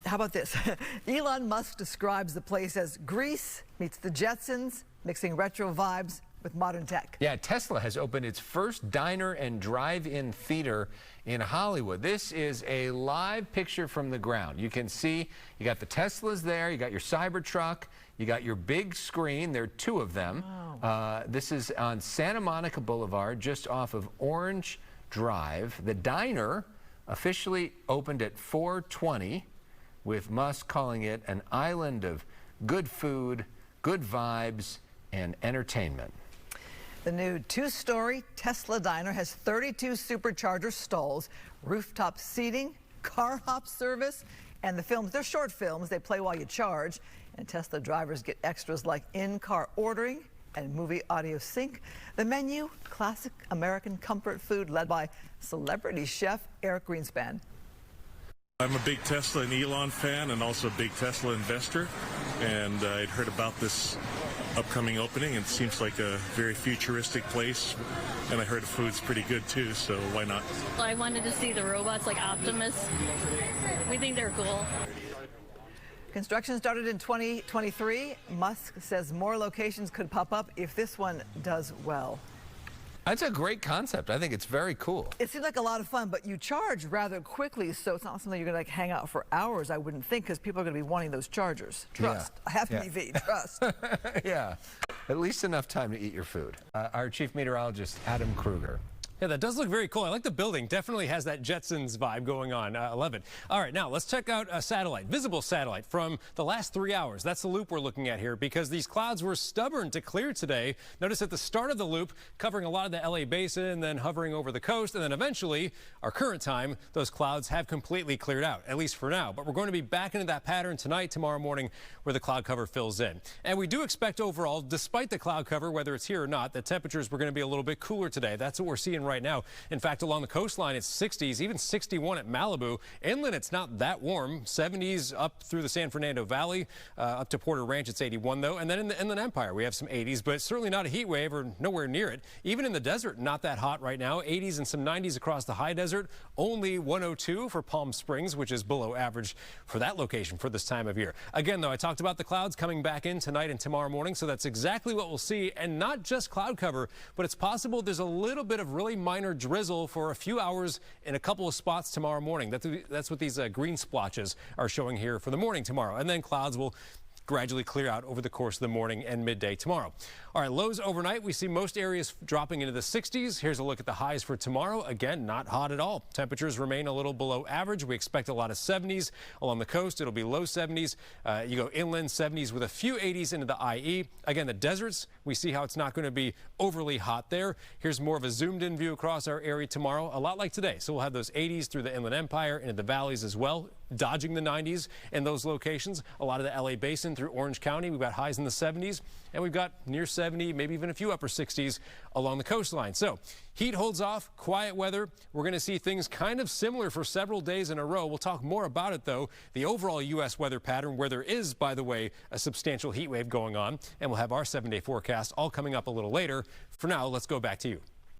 How about this? Elon Musk describes the place as Greece meets the Jetsons, mixing retro vibes with modern tech. Yeah, Tesla has opened its first diner and drive-in theater in Hollywood. This is a live picture from the ground. You can see you got the Teslas there, you got your Cybertruck, you got your big screen. There are two of them. Wow. This is on Santa Monica Boulevard, just off of Orange Drive. The diner officially opened at 4:20, with Musk calling it an island of good food, good vibes, and entertainment. The new two-story Tesla diner has 32 supercharger stalls, rooftop seating, car hop service, and the films, they're short films, they play while you charge, and Tesla drivers get extras like in-car ordering and movie audio sync. The menu, classic American comfort food led by celebrity chef Eric Greenspan. I'm a big Tesla and Elon fan and also a big Tesla investor, and I'd heard about this upcoming opening. It seems like a very futuristic place, and I heard the food's pretty good too, so why not? I wanted to see the robots like Optimus. We think they're cool. Construction started in 2023. Musk says more locations could pop up if this one does well. That's a great concept. I think it's very cool. It seems like a lot of fun, but you charge rather quickly, so it's not something you're going to hang out for hours, I wouldn't think, because people are going to be wanting those chargers. Trust. Yeah. I have an EV. Trust. Yeah. At least enough time to eat your food. Our chief meteorologist, Adam Kruger. Yeah, that does look very cool. I like the building. Definitely has that Jetsons vibe going on. I love it. All right, now let's check out a satellite, visible satellite from the last 3 hours. That's the loop we're looking at here because these clouds were stubborn to clear today. Notice at the start of the loop, covering a lot of the LA basin, then hovering over the coast, and then eventually, our current time, those clouds have completely cleared out, at least for now. But we're going to be back into that pattern tonight, tomorrow morning, where the cloud cover fills in. And we do expect overall, despite the cloud cover, whether it's here or not, the temperatures were going to be a little bit cooler today. That's what we're seeing right now. In fact, along the coastline, it's 60s, even 61 at Malibu. Inland, it's not that warm. 70s up through the San Fernando Valley, up to Porter Ranch, it's 81 though. And then in the Inland Empire, we have some 80s, but certainly not a heat wave or nowhere near it. Even in the desert, not that hot right now. 80s and some 90s across the high desert. Only 102 for Palm Springs, which is below average for that location for this time of year. Again, though, I talked about the clouds coming back in tonight and tomorrow morning, so that's exactly what we'll see. And not just cloud cover, but it's possible there's a little bit of really minor drizzle for a few hours in a couple of spots tomorrow morning. That's what these green splotches are showing here for the morning tomorrow. And then clouds will gradually clear out over the course of the morning and midday tomorrow. All right, lows overnight, we see most areas dropping into the 60s. Here's a look at the highs for tomorrow. Again, not hot at all. Temperatures remain a little below average. We expect a lot of 70s. Along the coast, it'll be low 70s. You go inland, 70s with a few 80s into the IE. Again, the deserts, we see how it's not going to be overly hot there. Here's more of a zoomed in view across our area tomorrow, a lot like today. So we'll have those 80s through the Inland Empire, into the valleys as well, dodging the 90s in those locations. A lot of the LA basin through Orange County, we've got highs in the 70s, and we've got near 70, maybe even a few upper 60s along the coastline. So heat holds off, quiet weather. We're going to see things kind of similar for several days in a row. We'll talk more about it, though, the overall U.S. weather pattern, where there is, by the way, a substantial heat wave going on, and we'll have our 7-day forecast all coming up a little later. For now, let's go back to you.